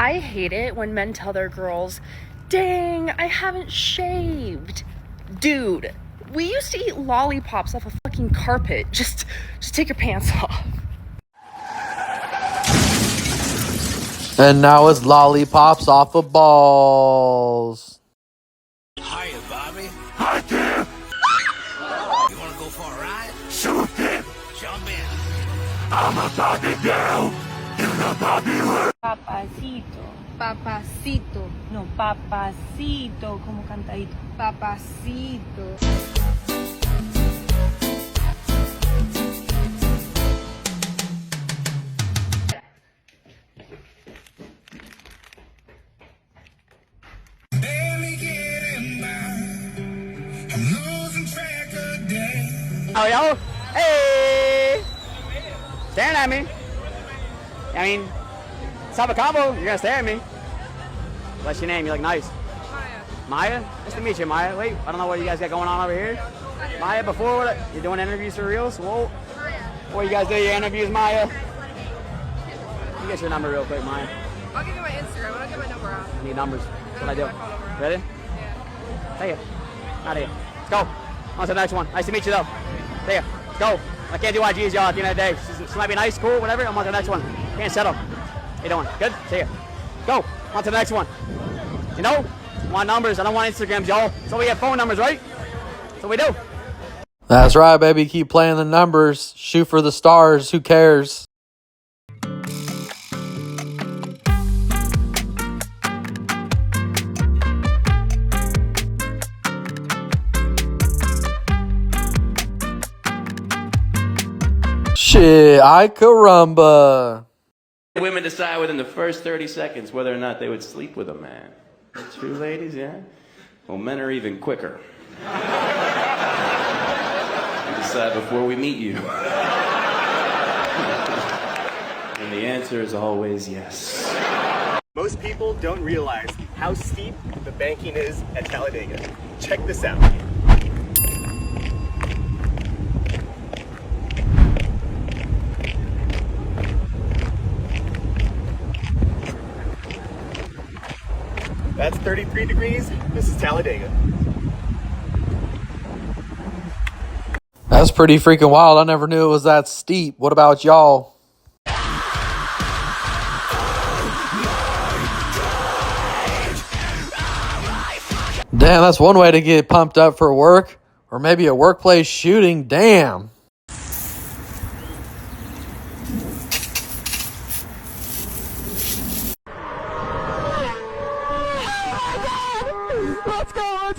I hate it when men tell their girls, dang, I haven't shaved. Dude, we used to eat lollipops off a fucking carpet. Just take your pants off. And now it's lollipops off of balls. Hiya, Bobby. Hi, Tim. You wanna go for a ride? Sure, Tim. Jump in. I'm a Bobby girl. You're a Bobby girl. Papacito, papacito, no, papacito, como cantadito, papacito. Oh, yo. Hey. Staring at me. I mean, let's have a combo. You're gonna stare at me. What's your name? You look nice. Maya. Maya? Nice to meet you, Maya. Wait, I don't know what you guys got going on over here. Maya, before what? You're doing interviews for reals? Whoa. What you guys do your interviews, Maya? You get your number real quick, Maya. I'll give you my Instagram. I'll get my number out. I need numbers. That's what I do. Ready? Yeah. Take it. Out of here. Let's go. On to the next one. Nice to meet you, though. There. Let's go. I can't do IGs, y'all, at the end of the day. She might be nice, cool, whatever. I'm on to the next one. Can't settle. How you doing? Good? See ya. Go. On to the next one. You know? I want numbers. I don't want Instagrams, y'all. So we have phone numbers, right? That's what we do. That's right, baby. Keep playing the numbers. Shoot for the stars. Who cares? Shit, ay caramba. Women decide within the first 30 seconds whether or not they would sleep with a man. True, ladies, yeah? Well, men are even quicker. We decide before we meet you. And the answer is always yes. Most people don't realize how steep the banking is at Talladega. Check this out. That's 33 degrees. This is Talladega. That's pretty freaking wild. I never knew it was that steep. What about y'all? Damn, that's one way to get pumped up for work. Or maybe a workplace shooting. Damn. Let's go.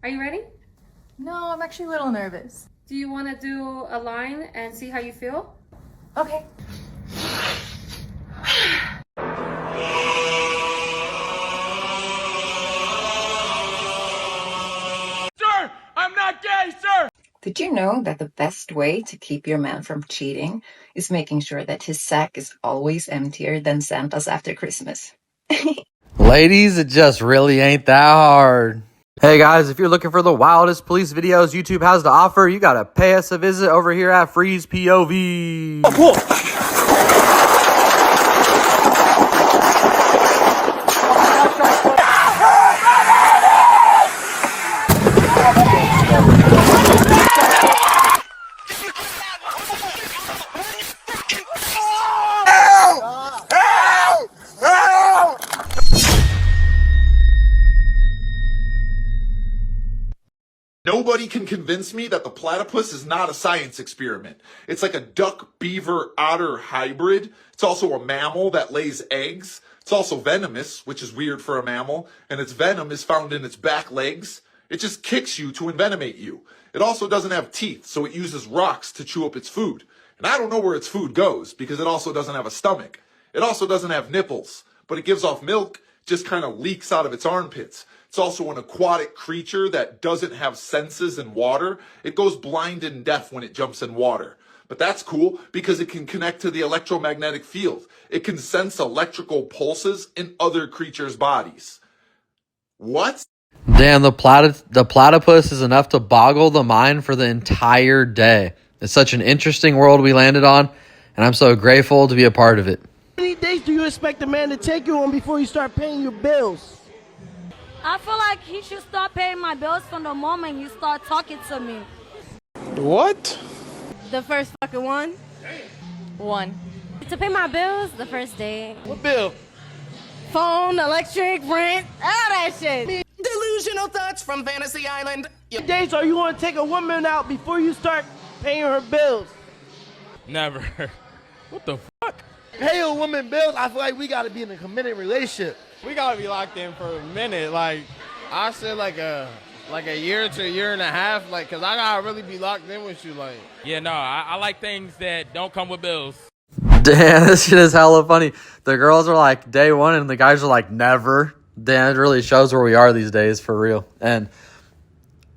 Are you ready? No, I'm actually a little nervous. Do you want to do a line and see how you feel? Okay. Sir, I'm not gay, sir! Did you know that the best way to keep your man from cheating is making sure that his sack is always emptier than Santa's after Christmas? Ladies, it just really ain't that hard. Hey guys, if you're looking for the wildest police videos YouTube has to offer, you gotta pay us a visit over here at FreezePOV. Nobody can convince me that the platypus is not a science experiment. It's like a duck, beaver, otter hybrid. It's also a mammal that lays eggs. It's also venomous, which is weird for a mammal, and its venom is found in its back legs. It just kicks you to envenomate you. It also doesn't have teeth, so it uses rocks to chew up its food. And I don't know where its food goes, because it also doesn't have a stomach. It also doesn't have nipples, but it gives off milk, just kind of leaks out of its armpits. It's also an aquatic creature that doesn't have senses in water. It goes blind and deaf when it jumps in water. But that's cool because it can connect to the electromagnetic field. It can sense electrical pulses in other creatures' bodies. What? Damn, the platypus is enough to boggle the mind for the entire day. It's such an interesting world we landed on, and I'm so grateful to be a part of it. How many days do you expect a man to take you on before you start paying your bills? I feel like he should start paying my bills from the moment you start talking to me. What? The first fucking one. One. To pay my bills, the first day. What bill? Phone, electric, rent, all that shit. Delusional thoughts from Fantasy Island. How many days are you going to take a woman out before you start paying her bills? Never. What the fuck? Pay a woman bills, I feel like we got to be in a committed relationship. We gotta be locked in for a minute. Like, I said like a year to a year and a half. Like, cause I gotta really be locked in with you. Like, yeah, no, I like things that don't come with bills. Damn, this shit is hella funny. The girls are like day one and the guys are like never. Damn, it really shows where we are these days for real. And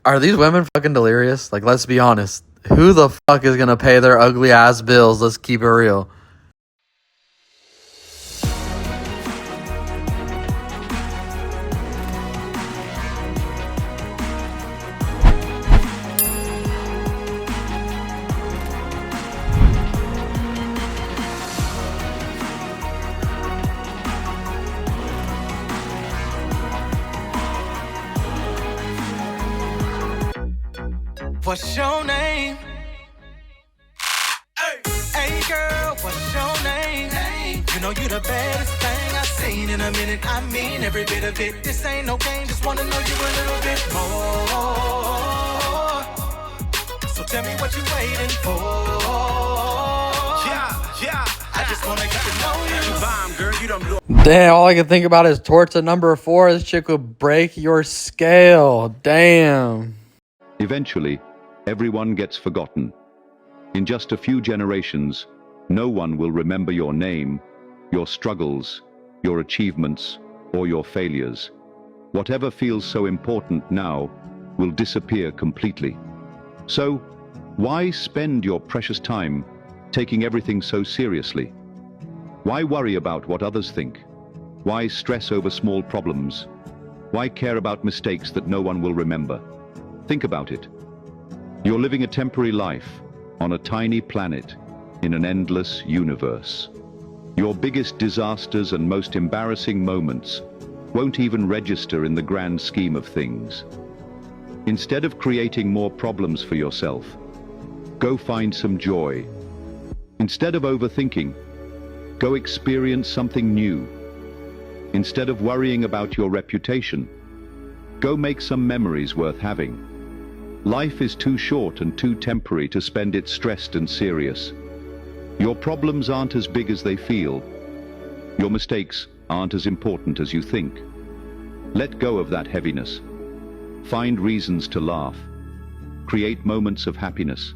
are these women fucking delirious? Like, let's be honest. Who the fuck is gonna pay their ugly ass bills? Let's keep it real. What's your name? Hey girl, what's your name? Hey. You know you the baddest thing I've seen in a minute. I mean every bit of it. This ain't no game, just wanna know you a little bit more. So tell me what you waiting for. Yeah, I just wanna get to know you. You bomb, girl, you don't blow. Damn, all I can think about is Torta number 4. This chick would break your scale. Damn. Eventually, everyone gets forgotten. In just a few generations, no one will remember your name, your struggles, your achievements, or your failures. Whatever feels so important now will disappear completely. So, why spend your precious time taking everything so seriously? Why worry about what others think? Why stress over small problems? Why care about mistakes that no one will remember? Think about it. You're living a temporary life on a tiny planet in an endless universe. Your biggest disasters and most embarrassing moments won't even register in the grand scheme of things. Instead of creating more problems for yourself, go find some joy. Instead of overthinking, go experience something new. Instead of worrying about your reputation, go make some memories worth having. Life is too short and too temporary to spend it stressed and serious. Your problems aren't as big as they feel. Your mistakes aren't as important as you think. Let go of that heaviness. Find reasons to laugh. Create moments of happiness.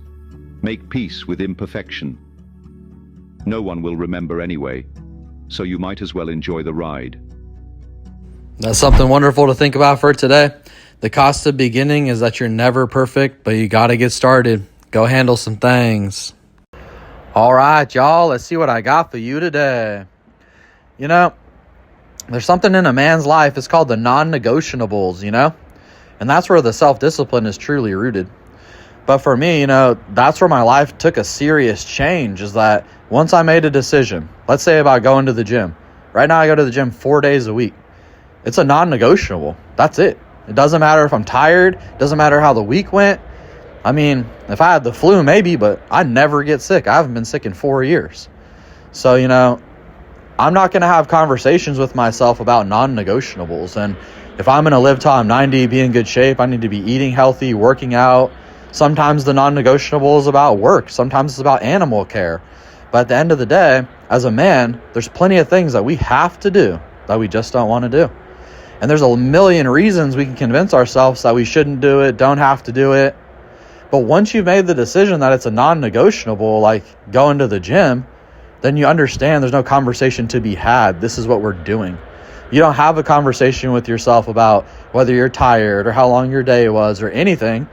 Make peace with imperfection. No one will remember anyway, so you might as well enjoy the ride. That's something wonderful to think about for today. The cost of beginning is that you're never perfect, but you got to get started. Go handle some things. All right, y'all, let's see what I got for you today. You know, there's something in a man's life. It's called the non-negotiables, you know? And that's where the self-discipline is truly rooted. But for me, you know, that's where my life took a serious change, is that once I made a decision, let's say about going to the gym. Right now I go to the gym 4 days a week. It's a non-negotiable. That's it. It doesn't matter if I'm tired. It doesn't matter how the week went. I mean, if I had the flu, maybe, but I never get sick. I haven't been sick in 4 years. So, you know, I'm not going to have conversations with myself about non-negotiables. And If I'm going to live till I'm 90, be in good shape, I need to be eating healthy, working out. Sometimes the non-negotiable is about work. Sometimes it's about animal care. But at the end of the day, as a man, there's plenty of things that we have to do that we just don't want to do. And there's a million reasons we can convince ourselves that we shouldn't do it, don't have to do it. But once you've made the decision that it's a non-negotiable, like going to the gym, then you understand there's no conversation to be had. This is what we're doing. You don't have a conversation with yourself about whether you're tired or how long your day was or anything,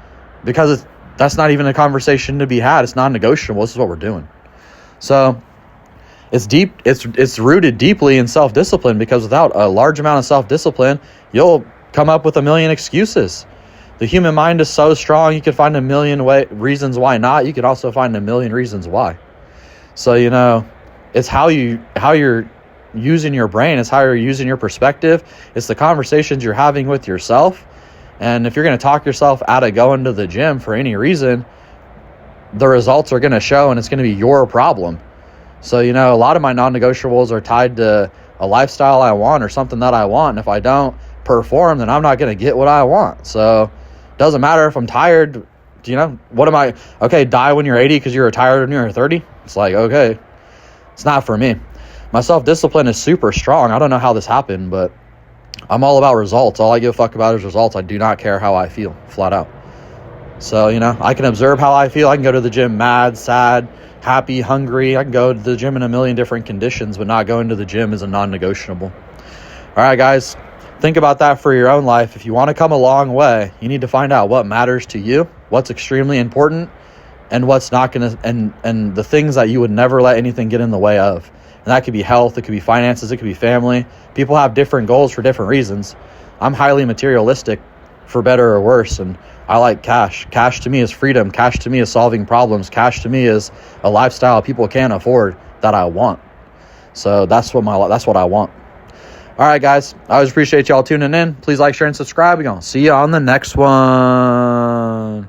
because that's not even a conversation to be had. It's non-negotiable. This is what we're doing. So it's deep. It's rooted deeply in self-discipline, because without a large amount of self-discipline, you'll come up with a million excuses. The human mind is so strong, you could find a million reasons why not. You could also find a million reasons why. So, it's how you're using your brain. It's how you're using your perspective. It's the conversations you're having with yourself. And if you're going to talk yourself out of going to the gym for any reason, the results are going to show, and it's going to be your problem. So, a lot of my non-negotiables are tied to a lifestyle I want or something that I want. And if I don't perform, then I'm not going to get what I want. So it doesn't matter if I'm tired. What am I? Okay, die when you're 80 because you were tired when you were 30. It's like, okay, it's not for me. My self-discipline is super strong. I don't know how this happened, but I'm all about results. All I give a fuck about is results. I do not care how I feel, flat out. So, I can observe how I feel. I can go to the gym mad, sad, happy, hungry. I can go to the gym in a million different conditions, but not going to the gym is a non-negotiable. All right, guys, think about that for your own life. If you want to come a long way, you need to find out what matters to you, what's extremely important, and what's not going to, and the things that you would never let anything get in the way of. And that could be health, it could be finances, it could be family. People have different goals for different reasons. I'm highly materialistic, for better or worse, and I like cash. Cash to me is freedom. Cash to me is solving problems. Cash to me is a lifestyle people can't afford that I want. So that's what I want. All right, guys. I always appreciate y'all tuning in. Please like, share, and subscribe. We're going to see you on the next one.